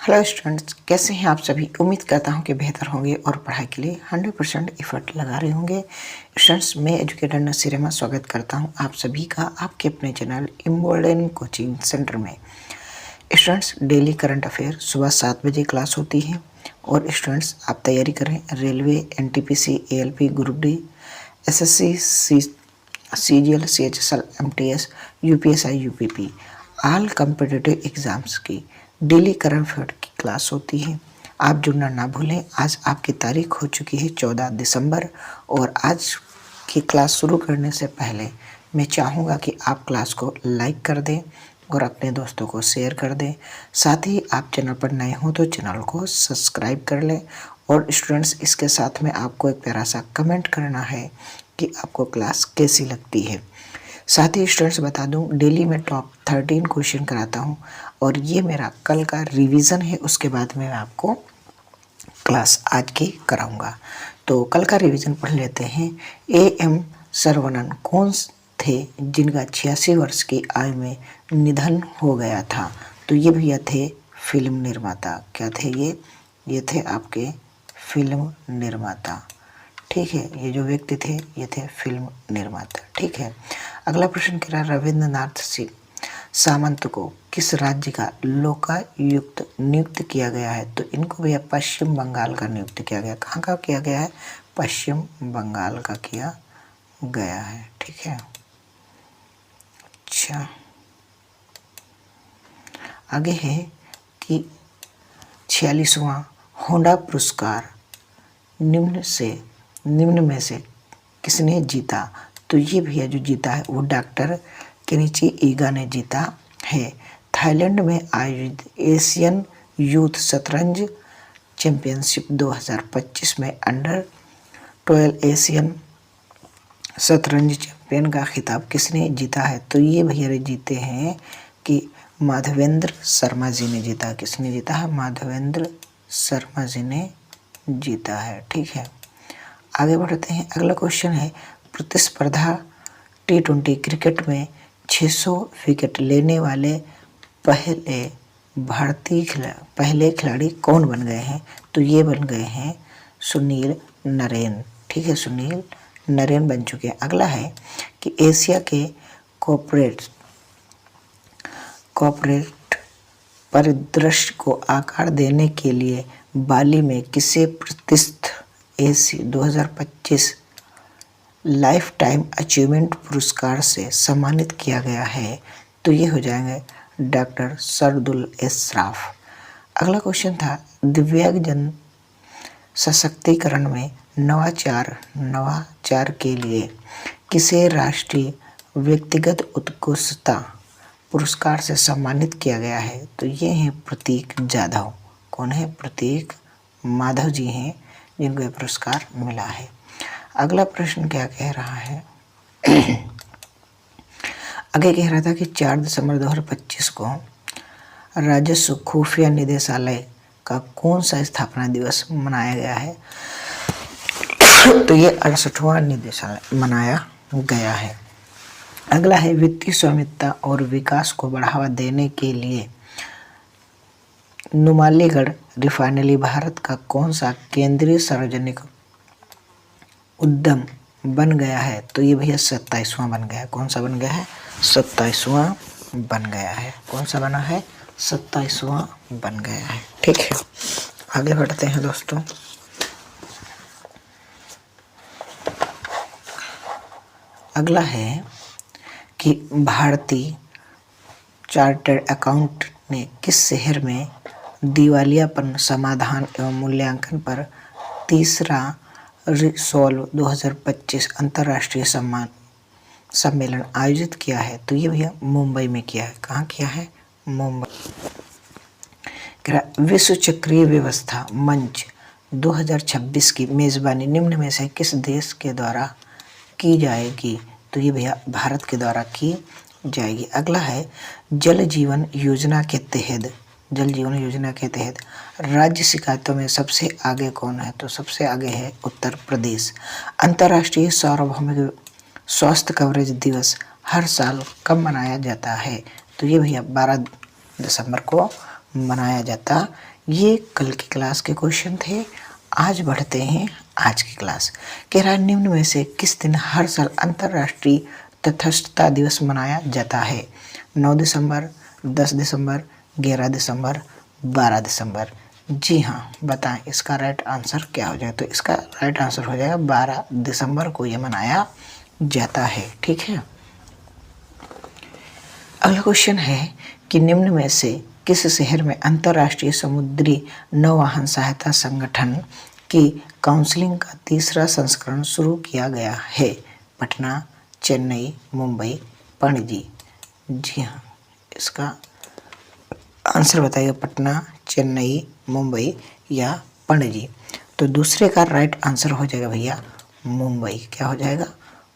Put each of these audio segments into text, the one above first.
Hello students, कैसे हैं आप सभी। उम्मीद करता हूं कि बेहतर होंगे और पढ़ाई के लिए 100% एफर्ट लगा रहे होंगे। स्टूडेंट्स, मैं एजुकेटर नसीर अहमद स्वागत करता हूं आप सभी का आपके अपने चैनल इम्बोल्डन कोचिंग सेंटर में। स्टूडेंट्स, डेली करंट अफेयर सुबह 7 बजे क्लास होती है और स्टूडेंट्स आप तैयारी करें railway, NTPC, ALP, group D, SSC, CGL, CHSL, MTS, UPSI, UPP all competitive exams की डेली करंट अफेयर की क्लास होती है। आप जुड़ना ना भूलें। आज आपकी तारीख हो चुकी है 14 दिसंबर और आज की क्लास शुरू करने से पहले मैं चाहूँगा कि आप क्लास को लाइक कर दें और अपने दोस्तों को शेयर कर दें। साथ ही आप चैनल पर नए हो तो चैनल को सब्सक्राइब कर लें। और स्टूडेंट्स, इसके साथ में आपको एक प्यारा सा कमेंट करना है कि आपको क्लास कैसी लगती है। साथ ही स्टूडेंट्स बता दूं, डेली मैं टॉप 13 क्वेश्चन कराता हूं और ये मेरा कल का रिवीजन है। उसके बाद में मैं आपको क्लास आज की कराऊंगा। तो कल का रिवीजन पढ़ लेते हैं। एएम सरवणन कौन थे जिनका 86 वर्ष की आयु में निधन हो गया था? तो ये भैया थे फिल्म निर्माता। क्या थे ये थे आपके फिल्म निर्माता। ठीक है, ये जो व्यक्ति थे ये थे फिल्म निर्माता। ठीक है, अगला प्रश्न कह रहा है रविंद्रनाथ सिंह सामंत को किस राज्य का लोकायुक्त नियुक्त किया गया है? तो इनको भैया पश्चिम बंगाल का नियुक्त किया गया। कहाँ का किया गया है? पश्चिम बंगाल का किया गया है। ठीक है, अच्छा आगे है कि 46वां होंडा पुरस्कार निम्न में से किसने जीता? तो ये भैया जो जीता है वो डॉक्टर केनिची ईगा ने जीता है। थाईलैंड में आयोजित एशियन यूथ शतरंज चैंपियनशिप 2025 में अंडर 12 एशियन शतरंज चैंपियन का खिताब किसने जीता है? तो ये भैया जीते हैं कि माधवेंद्र शर्मा जी ने जीता। किसने जीता है? माधवेंद्र शर्मा जी ने जीता है। ठीक है, आगे बढ़ते हैं। अगला क्वेश्चन है प्रतिस्पर्धा T20 क्रिकेट में 600 विकेट लेने वाले पहले खिलाड़ी कौन बन गए हैं? तो ये बन गए हैं सुनील नरेन। ठीक है, सुनील नरेन बन चुके हैं। अगला है कि एशिया के कॉर्पोरेट परिदृश्य को आकार देने के लिए बाली में किसे प्रतिष्ठित एसी 2025 लाइफ टाइम अचीवमेंट पुरस्कार से सम्मानित किया गया है? तो ये हो जाएंगे डॉक्टर सरदुल एशराफ। अगला क्वेश्चन था दिव्यांगजन सशक्तिकरण में नवाचार के लिए किसे राष्ट्रीय व्यक्तिगत उत्कृष्टता पुरस्कार से सम्मानित किया गया है? तो ये हैं प्रतीक जाधव। कौन है? प्रतीक माधव जी हैं जिनको ये पुरस्कार मिला है। अगला प्रश्न क्या कह रहा है? आगे कह रहा था कि 4 दिसंबर 2025 को राजस्व खुफिया निदेशालय का कौन सा स्थापना दिवस मनाया गया है? तो ये 68वां निदेशालय मनाया गया है। अगला है वित्तीय स्वामित्व और विकास को बढ़ावा देने के लिए नुमालीगढ़ रिफाइनरी भारत का कौन सा केंद्रीय सार्वजनिक उद्यम बन गया है? तो ये भैया 27वां बन गया है। कौन सा बन गया है? 27वां बन गया है। कौन सा बना है? 27वां बन गया है। ठीक है, आगे बढ़ते हैं दोस्तों। अगला है कि भारतीय चार्टर्ड अकाउंट ने किस शहर में दिवालियापन समाधान एवं मूल्यांकन पर तीसरा रिसोल्व 2025 अंतर्राष्ट्रीय सम्मेलन आयोजित किया है? तो ये भैया मुंबई में किया है। कहाँ किया है? मुंबई। विश्व चक्रीय व्यवस्था मंच 2026 की मेजबानी निम्न में से किस देश के द्वारा की जाएगी? तो ये भैया भारत के द्वारा की जाएगी। अगला है जल जीवन योजना के तहत राज्य शिकायतों में सबसे आगे कौन है? तो सबसे आगे है उत्तर प्रदेश। अंतर्राष्ट्रीय सार्वभौमिक स्वास्थ्य कवरेज दिवस हर साल कब मनाया जाता है? तो ये भैया 12 दिसंबर को मनाया जाता। ये कल की क्लास के क्वेश्चन थे। आज बढ़ते हैं आज की क्लास। कह रहा है निम्न में से किस दिन हर साल अंतर्राष्ट्रीय तटस्थता दिवस मनाया जाता है? 9 दिसंबर, 10 दिसंबर, 11 दिसंबर, 12 दिसंबर। जी हाँ, बताएं इसका राइट आंसर क्या हो जाएगा? तो इसका राइट आंसर हो जाएगा 12 दिसंबर को यह मनाया जाता है। ठीक है। अगला क्वेश्चन है कि निम्न में से किस शहर में अंतर्राष्ट्रीय समुद्री नौवहन सहायता संगठन की काउंसिलिंग का तीसरा संस्करण शुरू किया गया है? पटना, चेन्नई, मुंबई, पणजी। जी हाँ, इसका आंसर बताइए। पटना, चेन्नई, मुंबई या पणजी। तो दूसरे का राइट आंसर हो जाएगा भैया मुंबई। क्या हो जाएगा?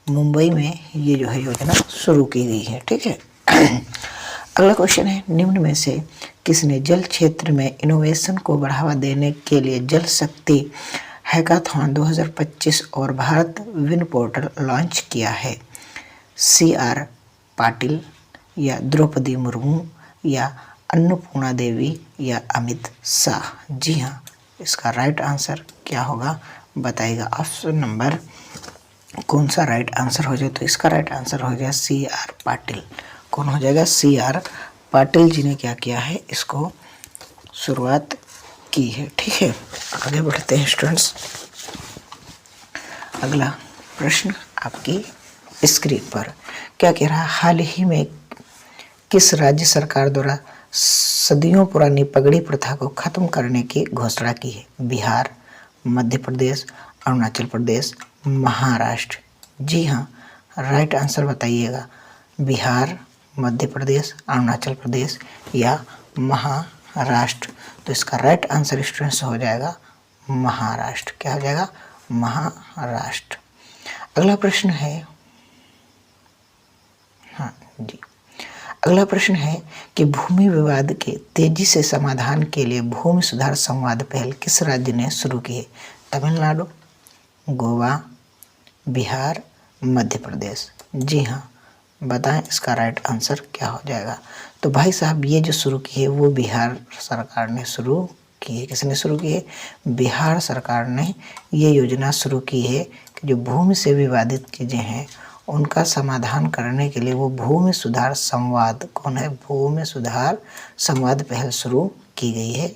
मुंबई में ये जो है योजना शुरू की गई है। ठीक है। अगला क्वेश्चन है निम्न में से किसने जल क्षेत्र में इनोवेशन को बढ़ावा देने के लिए जल शक्ति हैकाथॉन 2025 और भारत विन पोर्टल लॉन्च किया है? CR पाटिल या द्रौपदी मुर्मू या अन्नपूर्णा देवी या अमित शाह। जी हाँ, इसका राइट आंसर क्या होगा बताइएगा। ऑप्शन नंबर कौन सा राइट आंसर हो जाए? तो इसका राइट आंसर हो जाएगा CR पाटिल। कौन हो जाएगा? CR पाटिल जी ने क्या किया है, इसको शुरुआत की है। ठीक है। आगे बढ़ते हैं स्टूडेंट्स। अगला प्रश्न आपकी स्क्रीन पर क्या कह रहा है? हाल ही में किस राज्य सरकार द्वारा सदियों पुरानी पगड़ी प्रथा को खत्म करने की घोषणा की है? बिहार, मध्य प्रदेश, अरुणाचल प्रदेश, महाराष्ट्र। जी हाँ, राइट आंसर बताइएगा। बिहार, मध्य प्रदेश, अरुणाचल प्रदेश या महाराष्ट्र। तो इसका राइट आंसर स्टूडेंट्स हो जाएगा महाराष्ट्र। क्या हो जाएगा? महाराष्ट्र। अगला प्रश्न है, हाँ जी, अगला प्रश्न है कि भूमि विवाद के तेजी से समाधान के लिए भूमि सुधार संवाद पहल किस राज्य ने शुरू की है? तमिलनाडु, गोवा, बिहार, मध्य प्रदेश। जी हाँ, बताएं इसका राइट आंसर क्या हो जाएगा? तो भाई साहब ये जो शुरू की है वो बिहार सरकार ने शुरू की है। किसने शुरू की है? बिहार सरकार ने ये योजना शुरू की है कि जो भूमि से विवादित चीज़ें हैं उनका समाधान करने के लिए वो भूमि सुधार संवाद, कौन है? भूमि सुधार संवाद पहल शुरू की गई है।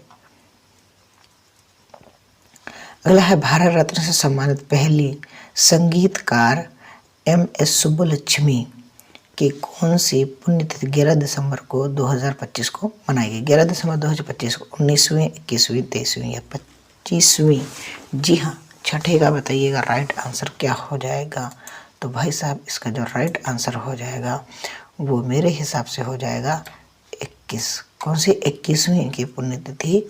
अगला है भारत रत्न से सम्मानित पहली संगीतकार MS सुब्बुलक्ष्मी की कौन सी पुण्यतिथि 11 दिसंबर को 2025 को मनाई गई? 11 दिसंबर 2025 को 19वीं, 21वीं, 23वीं या 25वीं? जी हाँ, छठे का बताइएगा राइट आंसर क्या हो जाएगा? तो भाई साहब इसका जो राइट आंसर हो जाएगा वो मेरे हिसाब से हो जाएगा 21। कौन सी 21वीं की पुण्यतिथि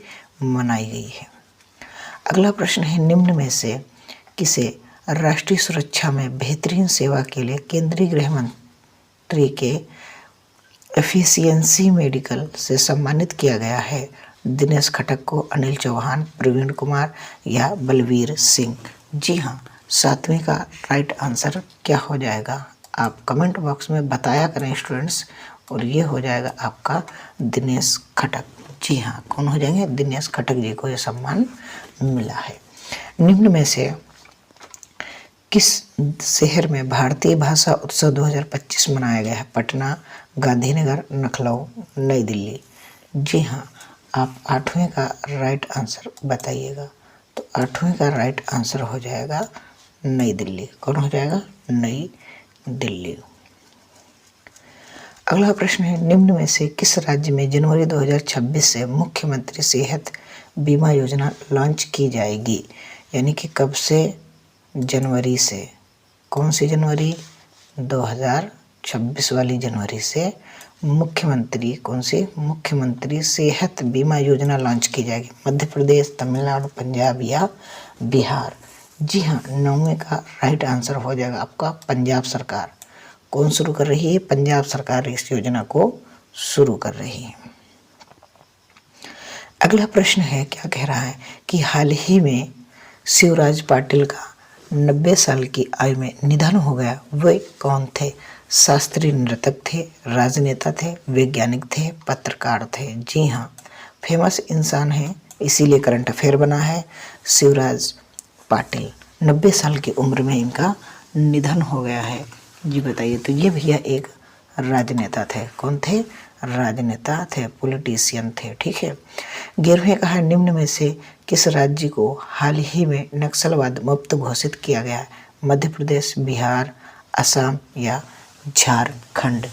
मनाई गई है? अगला प्रश्न है निम्न में से किसे राष्ट्रीय सुरक्षा में बेहतरीन सेवा के लिए केंद्रीय गृह मंत्री के एफिशिएंसी मेडिकल से सम्मानित किया गया है? दिनेश खटक को, अनिल चौहान, प्रवीण कुमार या बलवीर सिंह? जी हाँ, 7वीं का राइट आंसर क्या हो जाएगा? आप कमेंट बॉक्स में बताया करें स्टूडेंट्स। और ये हो जाएगा आपका दिनेश खटक। जी हाँ, कौन हो जाएंगे? दिनेश खटक जी को यह सम्मान मिला है। निम्न में से किस शहर में भारतीय भाषा उत्सव 2025 मनाया गया है? पटना, गांधीनगर, लखनऊ, नई दिल्ली। जी हाँ, आप 8वें का राइट आंसर बताइएगा। तो 8वें का राइट आंसर हो जाएगा नई दिल्ली। कौन हो जाएगा? नई दिल्ली। अगला प्रश्न है निम्न में से किस राज्य में जनवरी 2026 से मुख्यमंत्री सेहत बीमा योजना लॉन्च की जाएगी? यानी कि कब से? जनवरी से। कौन सी जनवरी? 2026 वाली जनवरी से मुख्यमंत्री, कौन सी? मुख्यमंत्री सेहत बीमा योजना लॉन्च की जाएगी। मध्य प्रदेश, तमिलनाडु, पंजाब या बिहार? जी हाँ, 9वें का राइट आंसर हो जाएगा आपका पंजाब सरकार। कौन शुरू कर रही है? पंजाब सरकार इस योजना को शुरू कर रही है। अगला प्रश्न है, क्या कह रहा है कि हाल ही में शिवराज पाटिल का 90 साल की आयु में निधन हो गया। वे कौन थे? शास्त्रीय नर्तक थे, राजनेता थे, वैज्ञानिक थे, पत्रकार थे? जी हाँ, फेमस इंसान है, इसीलिए करंट अफेयर बना है। शिवराज पाटिल, 90 साल की उम्र में इनका निधन हो गया है। जी बताइए, तो ये भैया एक राजनेता थे। कौन थे? राजनेता थे, पॉलिटिशियन थे। ठीक है। 11वें का है, निम्न में से किस राज्य को हाल ही में नक्सलवाद मुक्त घोषित किया गया है? मध्य प्रदेश, बिहार, असम या झारखंड?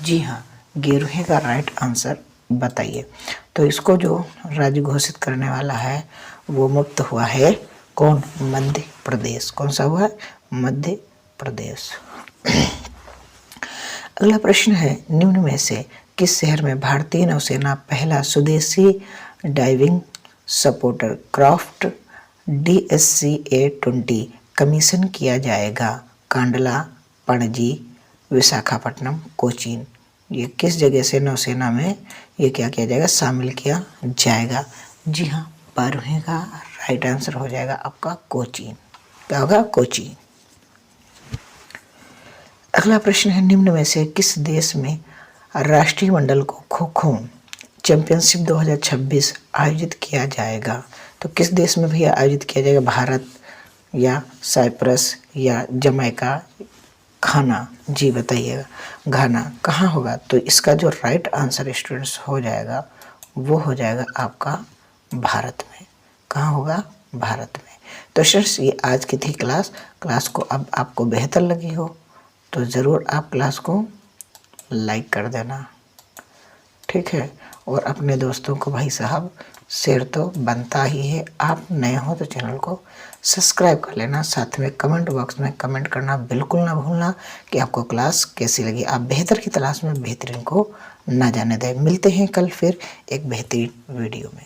जी हाँ, 11वें का राइट आंसर बताइए। तो इसको जो राज्य घोषित करने वाला है वो मुक्त हुआ है कौन? मध्य प्रदेश। कौन सा हुआ है? मध्य प्रदेश। अगला प्रश्न है, निम्न में से किस शहर में भारतीय नौसेना पहला स्वदेशी diving supporter craft DSCA-20 commission किया जाएगा? कांडला, पणजी, विशाखापट्टनम, कोचीन? ये किस जगह से नौसेना में ये क्या किया जाएगा? शामिल किया जाएगा? जी हाँ, 12वें का राइट आंसर हो जाएगा आपका कोचीन। क्या होगा? कोचीन। अगला प्रश्न है, निम्न में से किस देश में राष्ट्रीय मंडल को खो खो चैंपियनशिप 2026 आयोजित किया जाएगा? तो किस देश में भैया आयोजित किया जाएगा? भारत या साइप्रस या जमैका, घाना? जी बताइएगा। घाना कहाँ होगा? तो इसका जो राइट आंसर स्टूडेंट्स हो जाएगा वो हो जाएगा आपका भारत में। कहाँ होगा? भारत में। तो स्टूडेंट्स, ये आज की थी क्लास को अब आपको बेहतर लगी हो तो ज़रूर आप क्लास को लाइक कर देना। ठीक है। और अपने दोस्तों को भाई साहब शेयर तो बनता ही है। आप नए हो तो चैनल को सब्सक्राइब कर लेना। साथ में कमेंट बॉक्स में कमेंट करना बिल्कुल ना भूलना कि आपको क्लास कैसी लगी। आप बेहतर की तलाश में बेहतरीन को ना जाने दें। मिलते हैं कल फिर एक बेहतरीन वीडियो में।